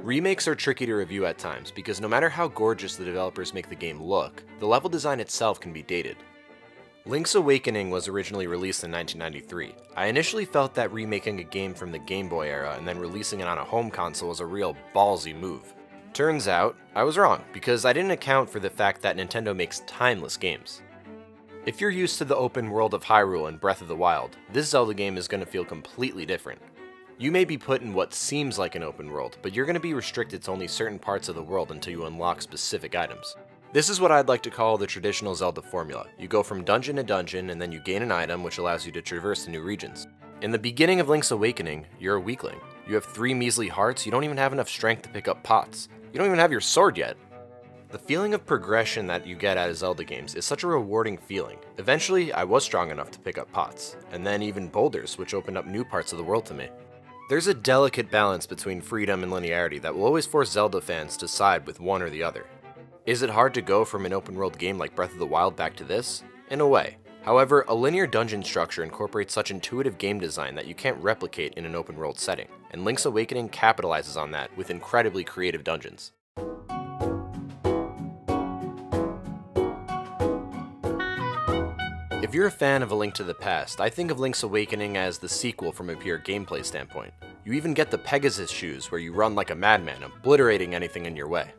Remakes are tricky to review at times because no matter how gorgeous the developers make the game look, the level design itself can be dated. Link's Awakening was originally released in 1993. I initially felt that remaking a game from the Game Boy era and then releasing it on a home console was a real ballsy move. Turns out, I was wrong, because I didn't account for the fact that Nintendo makes timeless games. If you're used to the open world of Hyrule and Breath of the Wild, this Zelda game is going to feel completely different. You may be put in what seems like an open world, but you're going to be restricted to only certain parts of the world until you unlock specific items. This is what I'd like to call the traditional Zelda formula. You go from dungeon to dungeon, and then you gain an item which allows you to traverse the new regions. In the beginning of Link's Awakening, you're a weakling. You have 3 measly hearts, you don't even have enough strength to pick up pots. You don't even have your sword yet. The feeling of progression that you get out of Zelda games is such a rewarding feeling. Eventually, I was strong enough to pick up pots, and then even boulders, which opened up new parts of the world to me. There's a delicate balance between freedom and linearity that will always force Zelda fans to side with one or the other. Is it hard to go from an open world game like Breath of the Wild back to this? In a way. However, a linear dungeon structure incorporates such intuitive game design that you can't replicate in an open world setting, and Link's Awakening capitalizes on that with incredibly creative dungeons. If you're a fan of A Link to the Past, I think of Link's Awakening as the sequel from a pure gameplay standpoint. You even get the Pegasus shoes where you run like a madman, obliterating anything in your way.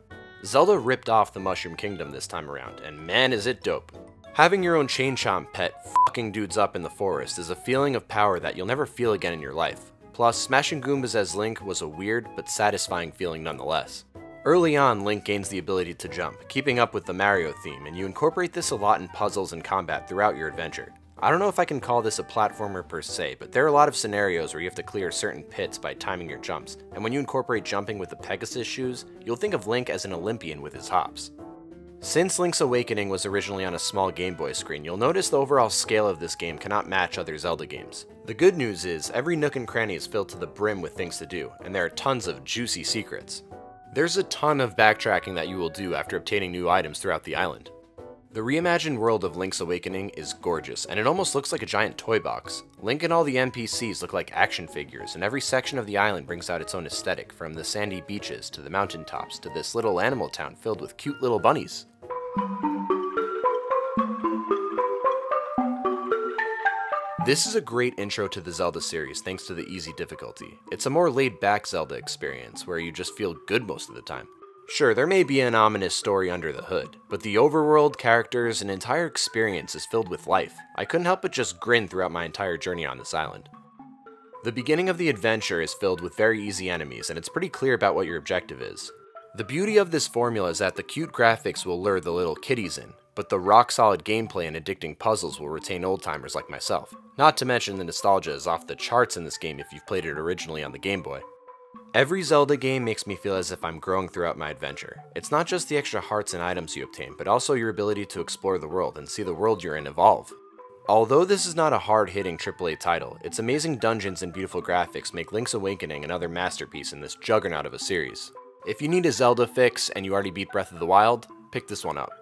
Zelda ripped off the Mushroom Kingdom this time around, and man is it dope. Having your own Chain Chomp pet fucking dudes up in the forest is a feeling of power that you'll never feel again in your life. Plus, smashing Goombas as Link was a weird but satisfying feeling nonetheless. Early on, Link gains the ability to jump, keeping up with the Mario theme, and you incorporate this a lot in puzzles and combat throughout your adventure. I don't know if I can call this a platformer per se, but there are a lot of scenarios where you have to clear certain pits by timing your jumps, and when you incorporate jumping with the Pegasus shoes, you'll think of Link as an Olympian with his hops. Since Link's Awakening was originally on a small Game Boy screen, you'll notice the overall scale of this game cannot match other Zelda games. The good news is, every nook and cranny is filled to the brim with things to do, and there are tons of juicy secrets. There's a ton of backtracking that you will do after obtaining new items throughout the island. The reimagined world of Link's Awakening is gorgeous, and it almost looks like a giant toy box. Link and all the NPCs look like action figures, and every section of the island brings out its own aesthetic, from the sandy beaches to the mountaintops to this little animal town filled with cute little bunnies. This is a great intro to the Zelda series thanks to the easy difficulty. It's a more laid-back Zelda experience where you just feel good most of the time. Sure, there may be an ominous story under the hood, but the overworld, characters, and entire experience is filled with life. I couldn't help but just grin throughout my entire journey on this island. The beginning of the adventure is filled with very easy enemies, and it's pretty clear about what your objective is. The beauty of this formula is that the cute graphics will lure the little kiddies in, but the rock-solid gameplay and addicting puzzles will retain old-timers like myself. Not to mention the nostalgia is off the charts in this game if you've played it originally on the Game Boy. Every Zelda game makes me feel as if I'm growing throughout my adventure. It's not just the extra hearts and items you obtain, but also your ability to explore the world and see the world you're in evolve. Although this is not a hard-hitting AAA title, its amazing dungeons and beautiful graphics make Link's Awakening another masterpiece in this juggernaut of a series. If you need a Zelda fix and you already beat Breath of the Wild, pick this one up.